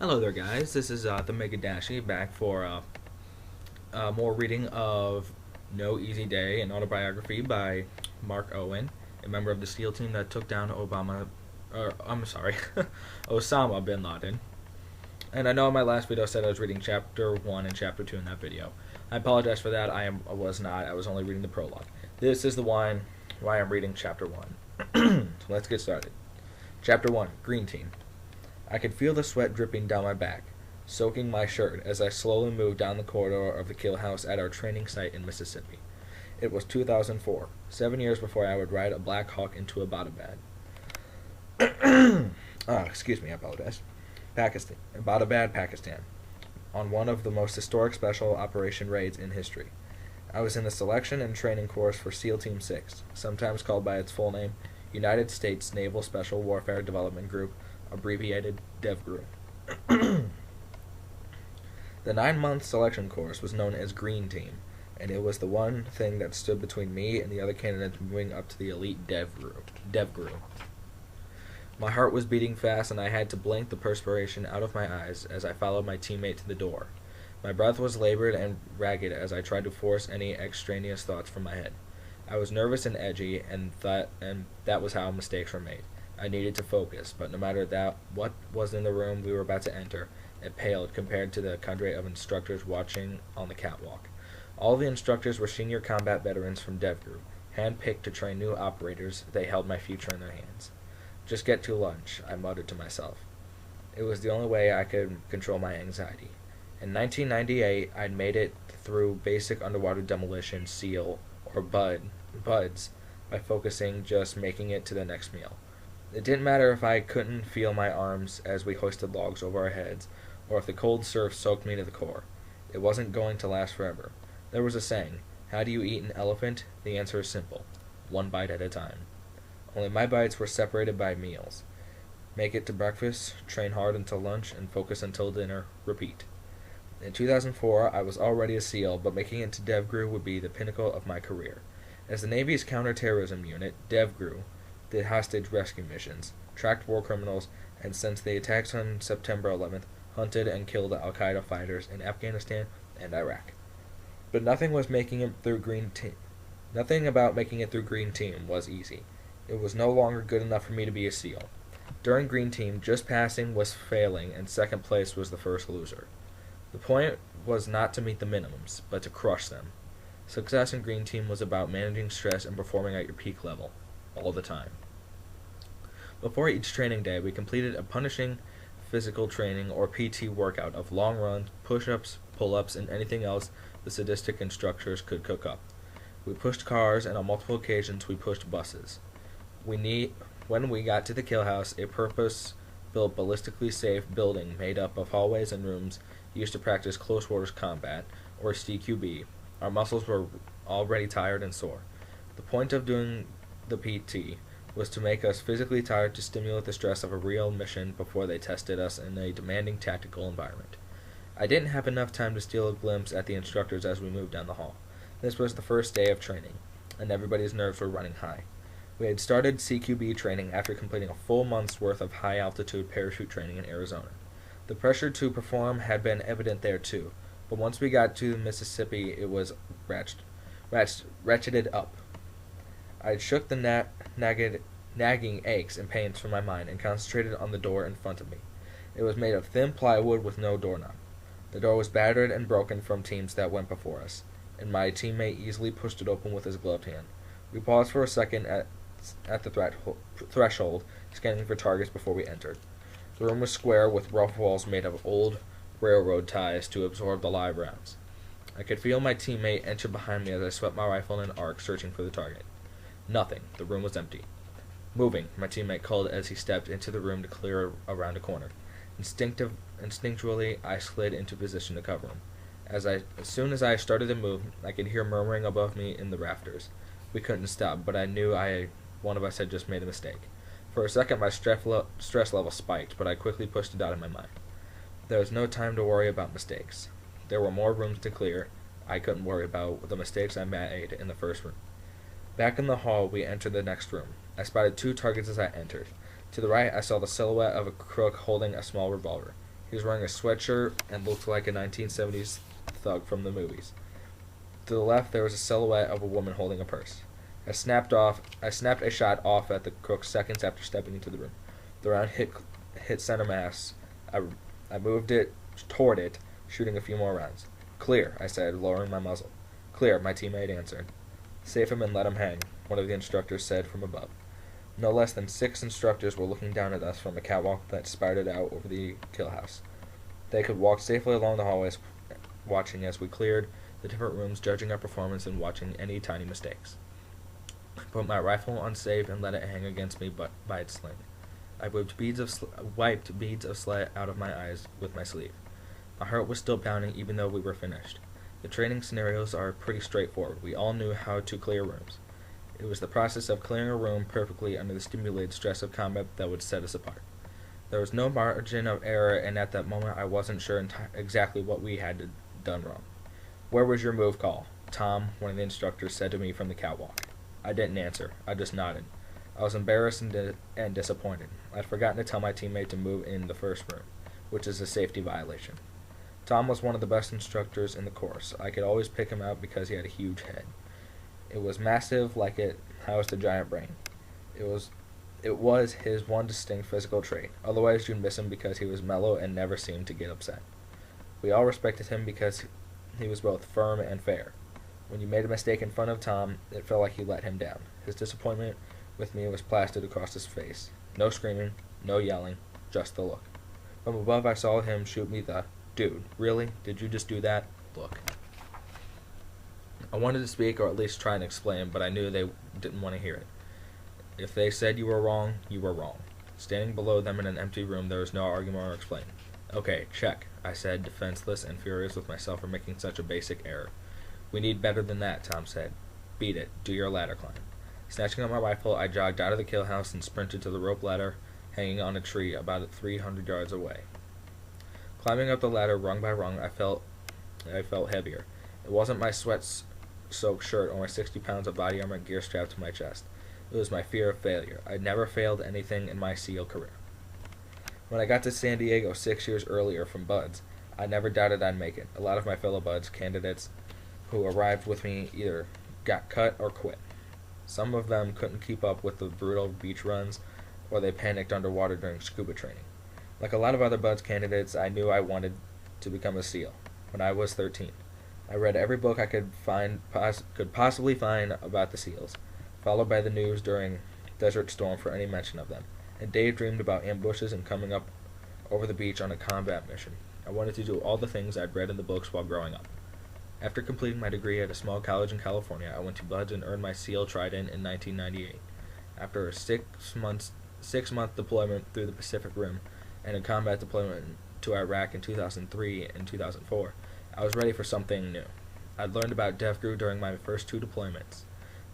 Hello there, guys. This is the Mega Dashi back for more reading of No Easy Day, an autobiography by Mark Owen, a member of the SEAL team that took down Osama bin Laden. And I know in my last video I said I was reading Chapter 1 and Chapter 2 in that video. I apologize for that. I was not. I was only reading the prologue. This is the one why I'm reading Chapter 1. So let's get started. Chapter 1, Green Team. I could feel the sweat dripping down my back, soaking my shirt as I slowly moved down the corridor of the kill house at our training site in Mississippi. It was 2004, 7 years before I would ride a Black Hawk into Abbottabad. Excuse me, I apologize. Abbottabad, Pakistan, on one of the most historic special operation raids in history. I was in the selection and training course for SEAL Team 6, sometimes called by its full name, United States Naval Special Warfare Development Group, abbreviated DevGru. The 9-month selection course was known as Green Team, and it was the one thing that stood between me and the other candidates moving up to the elite DevGru. My heart was beating fast, and I had to blink the perspiration out of my eyes as I followed my teammate to the door. My breath was labored and ragged as I tried to force any extraneous thoughts from my head. I was nervous and edgy, and that was how mistakes were made. I needed to focus, but no matter what was in the room we were about to enter, it paled compared to the cadre of instructors watching on the catwalk. All the instructors were senior combat veterans from DevGru, hand-picked to train new operators. They held my future in their hands. Just get to lunch, I muttered to myself. It was the only way I could control my anxiety. In 1998, I'd made it through basic underwater demolition SEAL, or BUDS, by focusing just making it to the next meal. It didn't matter if I couldn't feel my arms as we hoisted logs over our heads, or if the cold surf soaked me to the core. It wasn't going to last forever. There was a saying, how do you eat an elephant? The answer is simple, one bite at a time. Only my bites were separated by meals. Make it to breakfast, train hard until lunch, and focus until dinner, repeat. In 2004, I was already a SEAL, but making it to DevGru would be the pinnacle of my career. As the Navy's counterterrorism unit, DevGru did hostage rescue missions, tracked war criminals, and since the attacks on September 11th, hunted and killed al-Qaeda fighters in Afghanistan and Iraq. But nothing about making it through Green Team was easy. It was no longer good enough for me to be a SEAL. During Green Team, just passing was failing, and second place was the first loser. The point was not to meet the minimums, but to crush them. Success in Green Team was about managing stress and performing at your peak level, all the time. Before each training day, we completed a punishing physical training or PT workout of long runs, push-ups, pull-ups, and anything else the sadistic instructors could cook up. We pushed cars, and on multiple occasions we pushed buses. When we got to the kill house, a purpose-built ballistically safe building made up of hallways and rooms used to practice close quarters combat, or CQB, our muscles were already tired and sore. The point of doing the PT was to make us physically tired to stimulate the stress of a real mission before they tested us in a demanding tactical environment. I didn't have enough time to steal a glimpse at the instructors as we moved down the hall. This was the first day of training, and everybody's nerves were running high. We had started CQB training after completing a full month's worth of high-altitude parachute training in Arizona. The pressure to perform had been evident there too, but once we got to Mississippi, it was ratcheted up. I shook the nagging aches and pains from my mind and concentrated on the door in front of me. It was made of thin plywood with no doorknob. The door was battered and broken from teams that went before us, and my teammate easily pushed it open with his gloved hand. We paused for a second at the threshold, scanning for targets before we entered. The room was square with rough walls made of old railroad ties to absorb the live rounds. I could feel my teammate enter behind me as I swept my rifle in an arc, searching for the target. Nothing. The room was empty. Moving, my teammate called as he stepped into the room to clear around a corner. Instinctually, I slid into position to cover him. As soon as I started to move, I could hear murmuring above me in the rafters. We couldn't stop, but I knew one of us had just made a mistake. For a second, my stress level spiked, but I quickly pushed it out of my mind. There was no time to worry about mistakes. There were more rooms to clear. I couldn't worry about the mistakes I made in the first room. Back in the hall, we entered the next room. I spotted 2 targets as I entered. To the right, I saw the silhouette of a crook holding a small revolver. He was wearing a sweatshirt and looked like a 1970s thug from the movies. To the left, there was a silhouette of a woman holding a purse. I snapped a shot off at the crook seconds after stepping into the room. The round hit center mass. I moved it toward it, shooting a few more rounds. "Clear," I said, lowering my muzzle. "Clear," my teammate answered. "Save him and let him hang," one of the instructors said from above. No less than 6 instructors were looking down at us from a catwalk that spouted out over the kill house. They could walk safely along the hallways, watching as we cleared the different rooms, judging our performance and watching any tiny mistakes. I put my rifle on safe and let it hang against me by its sling. I wiped beads of sweat out of my eyes with my sleeve. My heart was still pounding even though we were finished. The training scenarios are pretty straightforward. We all knew how to clear rooms. It was the process of clearing a room perfectly under the stimulated stress of combat that would set us apart. There was no margin of error, and at that moment I wasn't sure exactly what we had done wrong. "Where was your move call?" Tom, one of the instructors, said to me from the catwalk. I didn't answer. I just nodded. I was embarrassed and disappointed. I'd forgotten to tell my teammate to move in the first room, which is a safety violation. Tom was one of the best instructors in the course. I could always pick him out because he had a huge head. It was massive, like it housed a giant brain. It was his one distinct physical trait. Otherwise, you'd miss him because he was mellow and never seemed to get upset. We all respected him because he was both firm and fair. When you made a mistake in front of Tom, it felt like you let him down. His disappointment with me was plastered across his face. No screaming, no yelling, just the look. From above, I saw him shoot me the, "Dude, really? Did you just do that?" look. I wanted to speak or at least try and explain, but I knew they didn't want to hear it. If they said you were wrong, you were wrong. Standing below them in an empty room, there was no argument or explaining. "Okay, check," I said, defenseless and furious with myself for making such a basic error. "We need better than that," Tom said. "Beat it. Do your ladder climb." Snatching up my rifle, I jogged out of the kill house and sprinted to the rope ladder hanging on a tree about 300 yards away. Climbing up the ladder rung by rung, I felt heavier. It wasn't my sweat-soaked shirt or my 60 pounds of body armor gear strapped to my chest. It was my fear of failure. I'd never failed anything in my SEAL career. When I got to San Diego 6 years earlier from Buds, I never doubted I'd make it. A lot of my fellow Buds candidates who arrived with me either got cut or quit. Some of them couldn't keep up with the brutal beach runs, or they panicked underwater during scuba training. Like a lot of other Buds candidates, I knew I wanted to become a SEAL when I was 13. I read every book I could possibly find about the SEALs, followed by the news during Desert Storm for any mention of them, and daydreamed about ambushes and coming up over the beach on a combat mission. I wanted to do all the things I'd read in the books while growing up. After completing my degree at a small college in California, I went to Buds and earned my SEAL Trident in 1998. After a six-month deployment through the Pacific Rim and a combat deployment to Iraq in 2003 and 2004, I was ready for something new. I'd learned about DevGru during my first 2 deployments.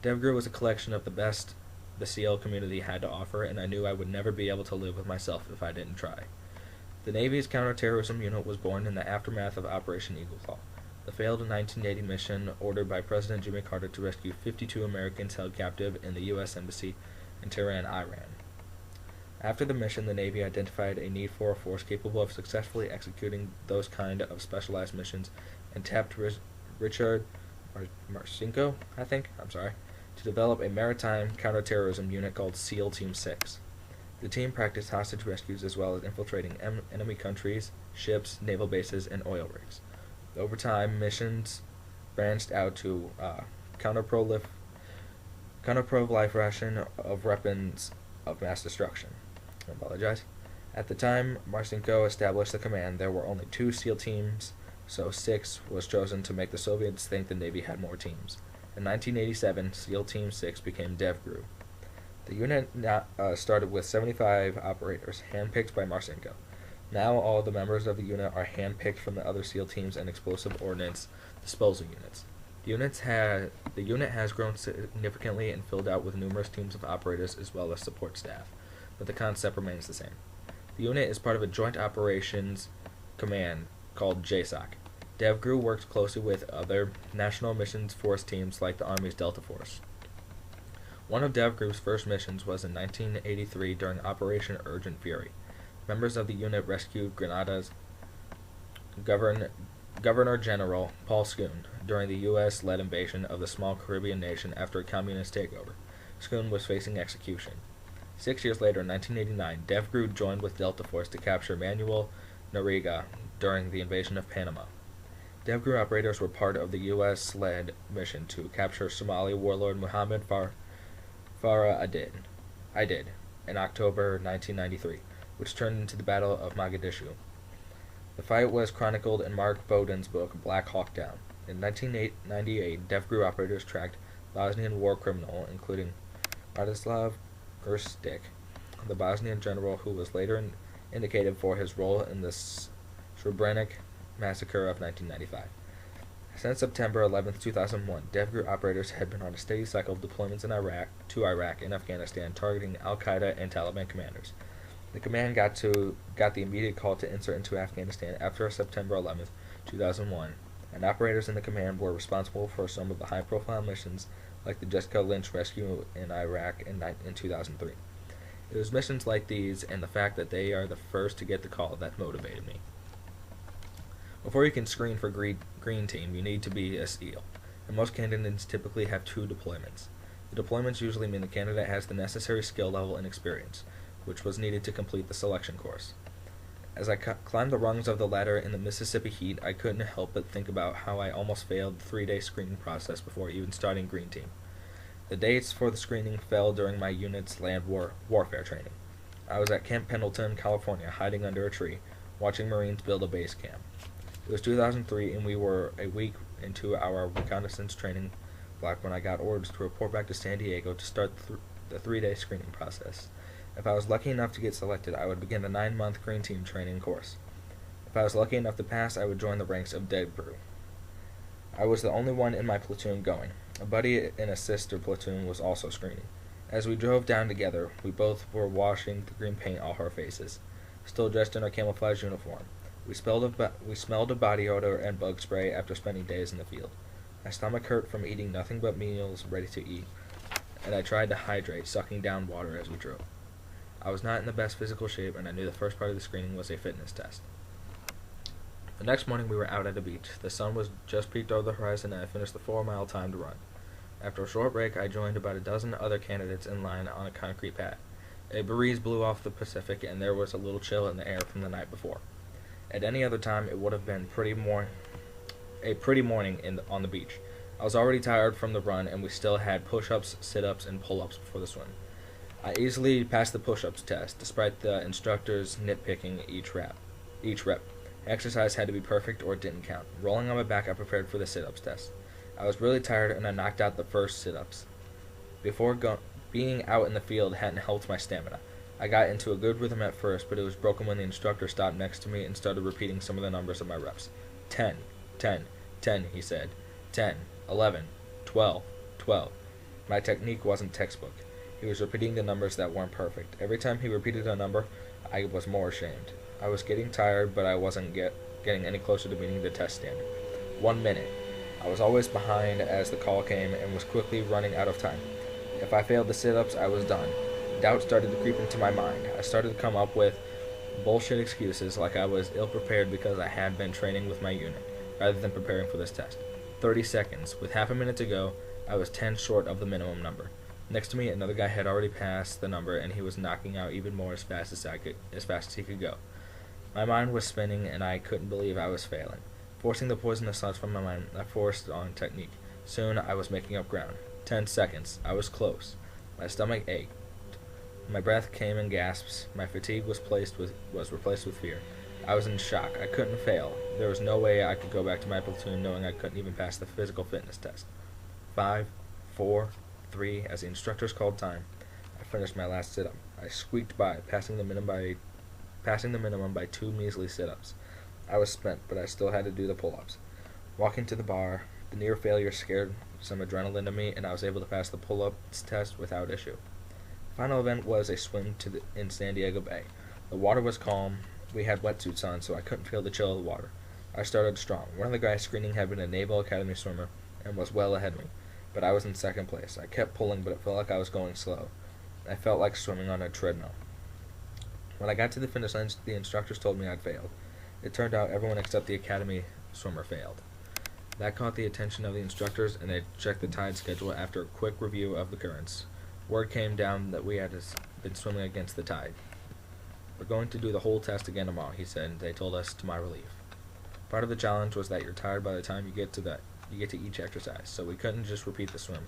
DevGru was a collection of the best the SEAL community had to offer, and I knew I would never be able to live with myself if I didn't try. The Navy's counterterrorism unit was born in the aftermath of Operation Eagle Claw, the failed 1980 mission ordered by President Jimmy Carter to rescue 52 Americans held captive in the U.S. Embassy in Tehran, Iran. After the mission, the Navy identified a need for a force capable of successfully executing those kind of specialized missions and tapped Richard Marcinko, to develop a maritime counterterrorism unit called SEAL Team 6. The team practiced hostage rescues as well as infiltrating enemy countries, ships, naval bases, and oil rigs. Over time, missions branched out to counter-proliferation of weapons of mass destruction. At the time Marcinko established the command, there were only 2 SEAL teams, so 6 was chosen to make the Soviets think the Navy had more teams. In 1987, SEAL Team 6 became DevGru. The unit started with 75 operators, handpicked by Marcinko. Now all the members of the unit are handpicked from the other SEAL teams and explosive ordnance disposal units. The unit has grown significantly and filled out with numerous teams of operators as well as support staff, but the concept remains the same. The unit is part of a joint operations command called JSOC. DevGru works closely with other National Missions Force teams like the Army's Delta Force. One of DevGru's first missions was in 1983 during Operation Urgent Fury. Members of the unit rescued Grenada's Govern, Governor General Paul Scoon during the U.S.-led invasion of the small Caribbean nation after a communist takeover. Scoon was facing execution. 6 years later, in 1989, DevGru joined with Delta Force to capture Manuel Noriega during the invasion of Panama. DevGru operators were part of the U.S.-led mission to capture Somali warlord Mohammed Farah Aidid in October 1993, which turned into the Battle of Mogadishu. The fight was chronicled in Mark Bowden's book Black Hawk Down. In 1998, DevGru operators tracked Bosnian war criminal, including Radislav Grstić, the Bosnian general who was later indicated for his role in the Srebrenica massacre of 1995. Since September 11, 2001, DevGru operators had been on a steady cycle of deployments in Iraq and Afghanistan, targeting al-Qaeda and Taliban commanders. The command got the immediate call to insert into Afghanistan after September 11, 2001, and operators in the command were responsible for some of the high-profile missions like the Jessica Lynch rescue in Iraq in 2003. It was missions like these and the fact that they are the first to get the call that motivated me. Before you can screen for Green Team, you need to be a SEAL, and most candidates typically have 2 deployments. The deployments usually mean the candidate has the necessary skill level and experience, which was needed to complete the selection course. As I climbed the rungs of the ladder in the Mississippi heat, I couldn't help but think about how I almost failed the 3-day screening process before even starting Green Team. The dates for the screening fell during my unit's land warfare training. I was at Camp Pendleton, California, hiding under a tree, watching Marines build a base camp. It was 2003, and we were a week into our reconnaissance training block when I got orders to report back to San Diego to start the 3-day screening process. If I was lucky enough to get selected, I would begin the 9-month Green Team training course. If I was lucky enough to pass, I would join the ranks of DevGru. I was the only one in my platoon going. A buddy in a sister platoon was also screening. As we drove down together, we both were washing the green paint off our faces, still dressed in our camouflage uniform. We smelled of body odor and bug spray after spending days in the field. My stomach hurt from eating nothing but meals ready to eat, and I tried to hydrate, sucking down water as we drove. I was not in the best physical shape, and I knew the first part of the screening was a fitness test. The next morning we were out at the beach. The sun was just peaked over the horizon, and I finished the 4-mile time to run. After a short break, I joined about a dozen other candidates in line on a concrete pad. A breeze blew off the Pacific, and there was a little chill in the air from the night before. At any other time, it would have been a pretty morning on the beach. I was already tired from the run, and we still had push-ups, sit-ups, and pull-ups before the swim. I easily passed the push-ups test, despite the instructors nitpicking each rep. Exercise had to be perfect or it didn't count. Rolling on my back, I prepared for the sit-ups test. I was really tired, and I knocked out the first sit-ups. Being out in the field hadn't helped my stamina. I got into a good rhythm at first, but it was broken when the instructor stopped next to me and started repeating some of the numbers of my reps. 10, 10, 10, he said. 10, 11, 12, 12. My technique wasn't textbook. He was repeating the numbers that weren't perfect. Every time he repeated a number, I was more ashamed. I was getting tired, but I wasn't getting any closer to meeting the test standard. 1 minute. I was always behind as the call came and was quickly running out of time. If I failed the sit-ups, I was done. Doubt started to creep into my mind. I started to come up with bullshit excuses like I was ill-prepared because I had been training with my unit, rather than preparing for this test. 30 seconds. With half a minute to go, I was 10 short of the minimum number. Next to me, another guy had already passed the number, and he was knocking out even more as fast as he could go. My mind was spinning, and I couldn't believe I was failing. Forcing the poisonous thoughts from my mind, I forced on technique. Soon, I was making up ground. 10 seconds. I was close. My stomach ached. My breath came in gasps. My fatigue was replaced with fear. I was in shock. I couldn't fail. There was no way I could go back to my platoon knowing I couldn't even pass the physical fitness test. 5, 4, 3, as the instructors called time, I finished my last sit-up. I squeaked by, passing the minimum by 2 measly sit-ups. I was spent, but I still had to do the pull-ups. Walking to the bar, the near failure scared some adrenaline into me, and I was able to pass the pull-ups test without issue. The final event was a swim in San Diego Bay. The water was calm. We had wetsuits on, so I couldn't feel the chill of the water. I started strong. One of the guys screening had been a Naval Academy swimmer and was well ahead of me, but I was in second place. I kept pulling, but it felt like I was going slow. I felt like swimming on a treadmill. When I got to the finish line, the instructors told me I'd failed. It turned out everyone except the academy swimmer failed. That caught the attention of the instructors, and they checked the tide schedule after a quick review of the currents. Word came down that we had been swimming against the tide. We're going to do the whole test again tomorrow, he said, and they told us to my relief. Part of the challenge was that you're tired by the time you get to each exercise, so we couldn't just repeat the swim.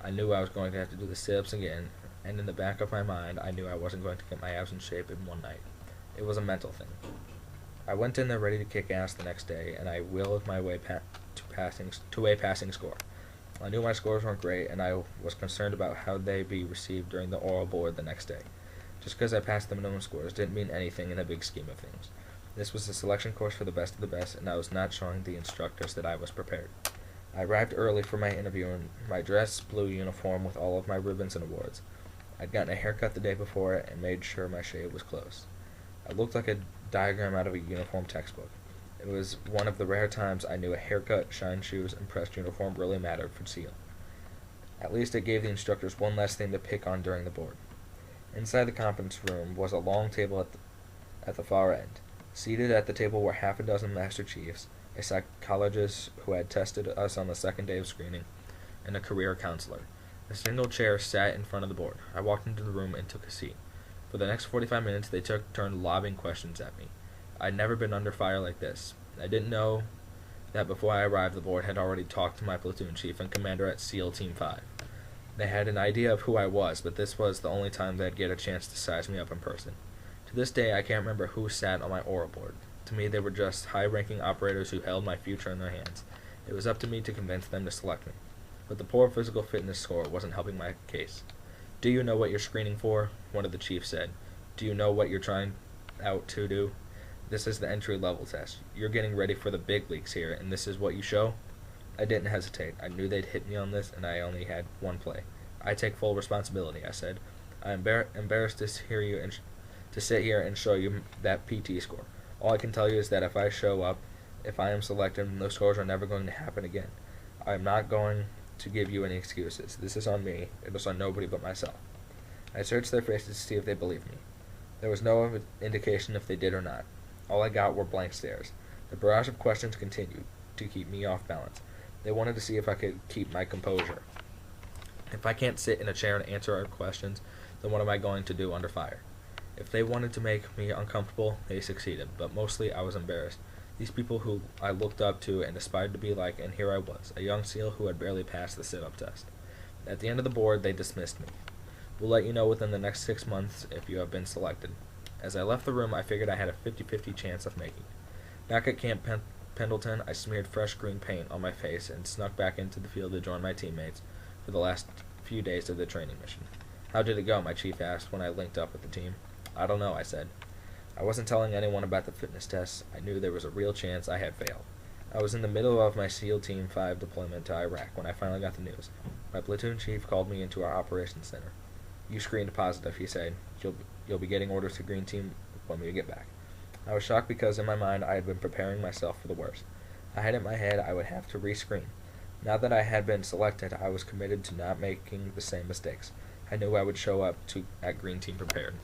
I knew I was going to have to do the sit-ups again, and in the back of my mind, I knew I wasn't going to get my abs in shape in one night. It was a mental thing. I went in there ready to kick ass the next day, and I willed my way to a passing score. I knew my scores weren't great, and I was concerned about how they'd be received during the oral board the next day. Just because I passed the minimum scores didn't mean anything in the big scheme of things. This was a selection course for the best of the best, and I was not showing the instructors that I was prepared. I arrived early for my interview in my dress blue uniform with all of my ribbons and awards. I'd gotten a haircut the day before and made sure my shave was close. I looked like a diagram out of a uniform textbook. It was one of the rare times I knew a haircut, shine shoes, and pressed uniform really mattered for SEAL. At least it gave the instructors one less thing to pick on during the board. Inside the conference room was a long table at the far end. Seated at the table were half a dozen Master Chiefs, a psychologist who had tested us on the second day of screening, and a career counselor. A single chair sat in front of the board. I walked into the room and took a seat. For the next 45 minutes, they took turn lobbing questions at me. I'd never been under fire like this. I didn't know that before I arrived, the board had already talked to my platoon chief and commander at SEAL Team 5. They had an idea of who I was, but this was the only time they'd get a chance to size me up in person. To this day, I can't remember who sat on my oral board. To me, they were just high-ranking operators who held my future in their hands. It was up to me to convince them to select me. But the poor physical fitness score wasn't helping my case. "Do you know what you're screening for?" one of the chiefs said. "Do you know what you're trying out to do? This is the entry-level test. You're getting ready for the big leagues here, and this is what you show?" I didn't hesitate. I knew they'd hit me on this, and I only had one play. "I take full responsibility," I said. "I'm embarrassed to sit here and show you that PT score. All I can tell you is that if I show up, if I am selected, those scores are never going to happen again. I'm not going to give you any excuses. This is on me. It was on nobody but myself." I searched their faces to see if they believed me. There was no indication if they did or not. All I got were blank stares. The barrage of questions continued to keep me off balance. They wanted to see if I could keep my composure. If I can't sit in a chair and answer our questions, then what am I going to do under fire? If they wanted to make me uncomfortable, they succeeded, but mostly I was embarrassed. These people who I looked up to and aspired to be like, and here I was, a young SEAL who had barely passed the sit-up test. At the end of the board, they dismissed me. "We'll let you know within the next 6 months if you have been selected." As I left the room, I figured I had a 50-50 chance of making it. Back at Camp Pendleton, I smeared fresh green paint on my face and snuck back into the field to join my teammates for the last few days of the training mission. "How did it go?" my chief asked when I linked up with the team. "I don't know," I said. I wasn't telling anyone about the fitness tests. I knew there was a real chance I had failed. I was in the middle of my SEAL Team 5 deployment to Iraq when I finally got the news. My platoon chief called me into our operations center. "You screened positive," he said. You'll be getting orders to Green Team when we get back." I was shocked because in my mind I had been preparing myself for the worst. I had in my head I would have to rescreen. Now that I had been selected, I was committed to not making the same mistakes. I knew I would show up at Green Team prepared.